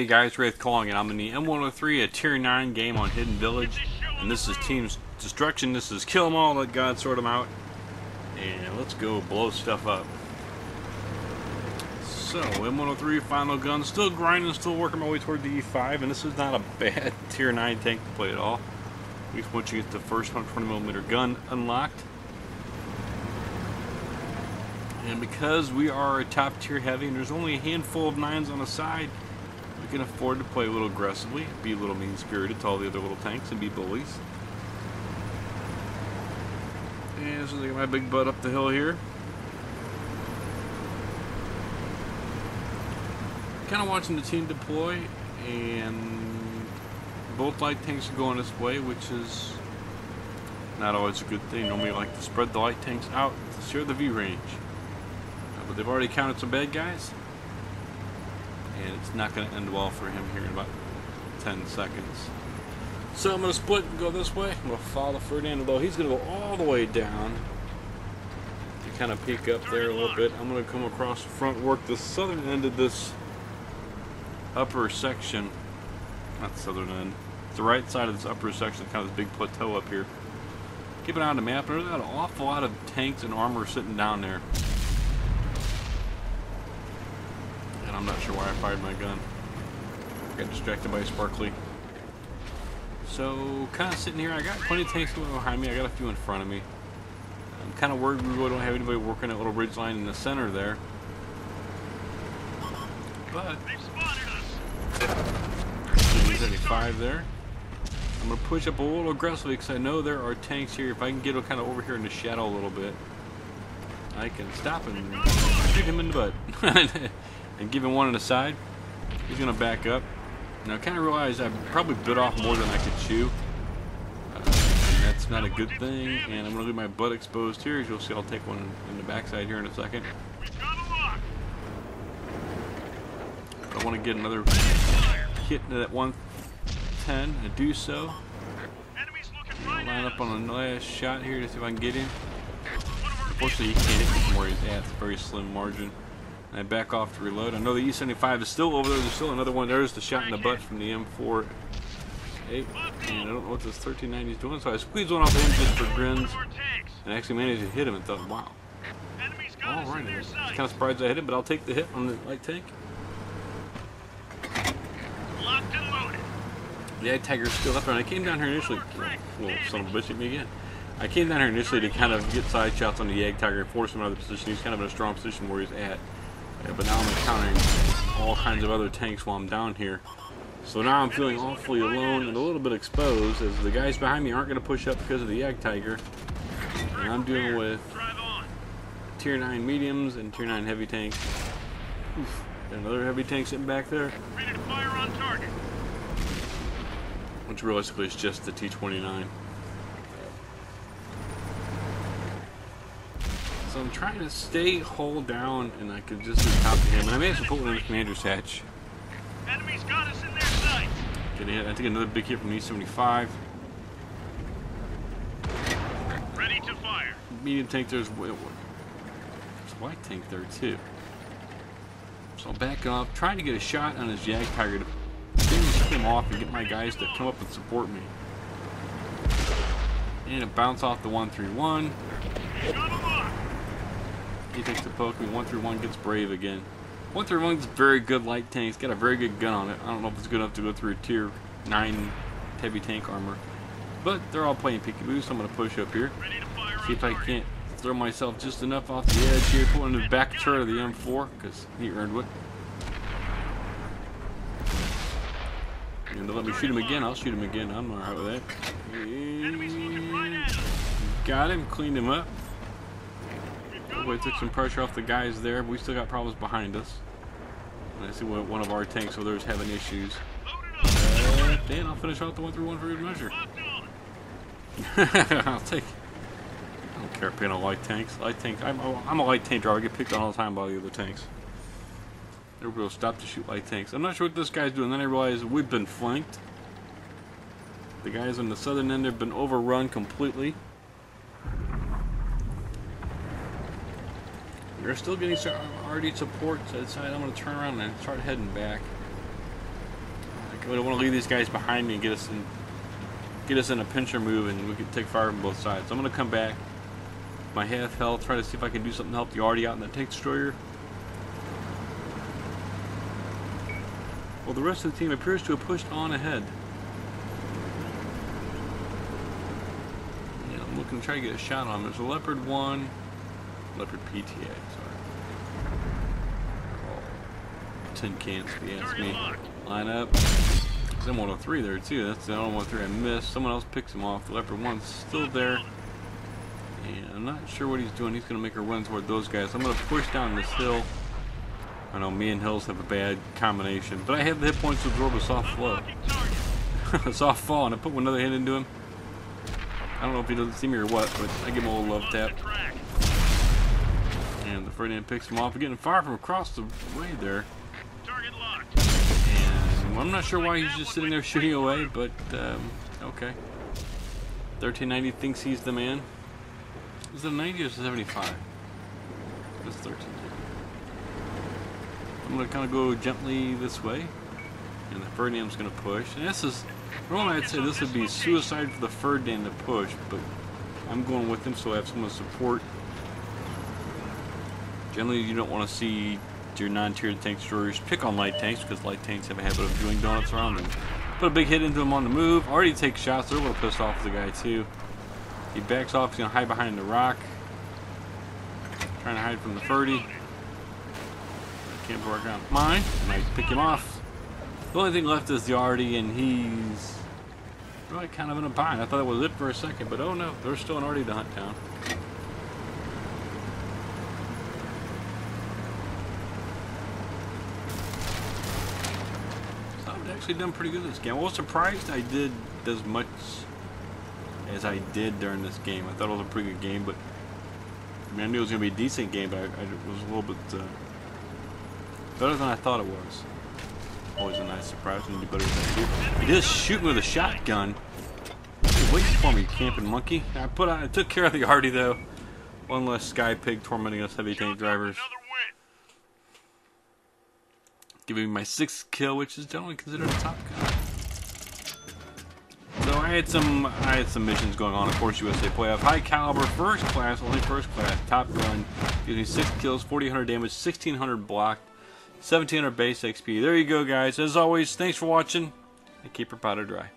Hey guys, Wraith calling, and I'm in the M103, a Tier 9 game on Hidden Village. And this is Team's Destruction. This is kill them all, let God sort them out. And let's go blow stuff up. So, M103, final gun. Still grinding, still working my way toward the E5. And this is not a bad Tier 9 tank to play at all. At least once you get the first 120mm gun unlocked. And because we are a top tier heavy and there's only a handful of 9s on the side, we can afford to play a little aggressively, be a little mean-spirited to all the other little tanks and be bullies. And this is like my big butt up the hill here. Kind of watching the team deploy, and both light tanks are going this way, which is not always a good thing. Normally I like to spread the light tanks out to share the view range. But they've already counted some bad guys, and it's not going to end well for him here in about 10 seconds. So I'm going to split and go this way. I'm going to follow Ferdinand, although he's going to go all the way down to kind of peek up there a little bit. I'm going to come across the front, work the southern end of this upper section. Not the southern end. It's the right side of this upper section, kind of this big plateau up here. Keep an eye on the map. There's an awful lot of tanks and armor sitting down there. I'm not sure why I fired my gun. Got distracted by Sparkly. So, kind of sitting here. I got plenty of tanks going behind me. I got a few in front of me. I'm kind of worried we really don't have anybody working that little ridge line in the center there. But, 75 there. I'm going to push up a little aggressively because I know there are tanks here. If I can get kind of over here in the shadow a little bit, I can stop and shoot him in the butt. And give him one on the side. He's going to back up. Now I kind of realized I probably bit off more than I could chew. And that's not a good thing. And I'm going to leave my butt exposed here. As you'll see, I'll take one in the backside here in a second. I want to get another hit into that 110. I do so. I'll line up on the last shot here to see if I can get him. Unfortunately, he can't hit me from where he's at. It's a very slim margin. And I back off to reload. I know the E75 is still over there. There's still another one. There's the shot in the butt from the M48. And I don't know what this 1390 is doing, so I squeezed one off of him just for grins. And actually managed to hit him and thought, wow. Alright, I was kind of surprised I hit him, but I'll take the hit on the light tank. The Ag Tiger's still up there, and I came down here initially. Well, son of a bitch hit me again. I came down here initially to kind of get side shots on the Ag Tiger and force him out of the position. He's kind of in a strong position where he's at. But now I'm encountering all kinds of other tanks while I'm down here. So now I'm feeling awfully alone and a little bit exposed, as the guys behind me aren't going to push up because of the Ag Tiger. And I'm dealing with Tier 9 mediums and Tier 9 heavy tanks. Oof. Another heavy tank sitting back there. Ready to fire on target. Which realistically is just the T-29. So I'm trying to stay hull down, and I could just top to him. And I managed to pull one in the commander's hatch. Enemies got us in their sights. I think another big hit from the E75. Ready to fire. Medium tank there's a white tank there too. So I'm backing off, trying to get a shot on his Jag Tiger to finish him off and get my guys to come up and support me. And it bounced off the 131. He takes the poke me. 131 gets brave again. 131's very good light tank. It's got a very good gun on it. I don't know if it's good enough to go through Tier 9 heavy tank armor. But they're all playing peekaboo, so I'm going to push up here. See if I can't throw myself just enough off the edge here. Pull into the back turret of the M4, because he earned it. And to let me shoot him again, I'll shoot him again. I'm alright with that. And got him, cleaned him up. We took some pressure off the guys there, but we still got problems behind us. And I see one of our tanks over there is having issues. Dan, I'll finish off the 131 for good measure. I'll take. I don't care picking on light tanks. I'm a light tank driver. I get picked on all the time by the other tanks. Everybody will stop to shoot light tanks. I'm not sure what this guy's doing. Then I realized we've been flanked. The guys on the southern end have been overrun completely. We're still getting already support, so I decided I'm going to turn around and start heading back. I don't want to leave these guys behind me and get us in a pincher move, and we can take fire from both sides. So I'm gonna come back. My half health, try to see if I can do something to help the Artie out in that tank destroyer. Well, the rest of the team appears to have pushed on ahead. Yeah, I'm looking to try to get a shot on him. There's a Leopard 1, Leopard PTA, sorry. Oh, tin cans, if you ask me. Line up. There's M103 there too. That's the M103 I missed. Someone else picks him off. The Leopard 1's still there. And I'm not sure what he's doing. He's going to make a run toward those guys. I'm going to push down this hill. I know me and hills have a bad combination, but I have the hit points to absorb a soft flow. A soft fall, and I put another hit into him. I don't know if he doesn't see me or what, but I give him a little love tap. And the Ferdinand picks him off. We're getting fire from across the way there. And I'm not sure why he's just sitting there shooting away, but okay. 1390 thinks he's the man. Is it a 90 or 75? It's 1390. I'm going to kind of go gently this way, and the Ferdinand's going to push. And this is, normally I'd say this would be suicide for the Ferdinand to push, but I'm going with him so I have someone to support. Generally, you don't want to see your non-tiered tank destroyers pick on light tanks, because light tanks have a habit of doing donuts around them. Put a big hit into him on the move. Already takes shots. They're a little pissed off with the guy too. He backs off. He's going to hide behind the rock, trying to hide from the Ferdy. Can't work out mine. Might pick him off. The only thing left is the Artie, and he's really kind of in a bind. I thought it was it for a second, but oh no, there's still an Artie to hunt down. So I've actually done pretty good this game. I was surprised I did as much as I did during this game. I thought it was a pretty good game, but I mean, I knew it was going to be a decent game, but I was a little bit better than I thought it was. Always a nice surprise when you do better than I do. He does shoot me with a shotgun. He's waiting for me, camping monkey. I took care of the Artie though. One less Sky Pig tormenting us heavy tank drivers. Giving me my 6th kill, which is generally considered a top gun. So I had some missions going on. Of course, USA playoff, high caliber, first class, only first class, top gun. Gives me 6 kills, 4,800 damage, 1,600 blocked, 1,700 base XP. There you go, guys. As always, thanks for watching, and keep your powder dry.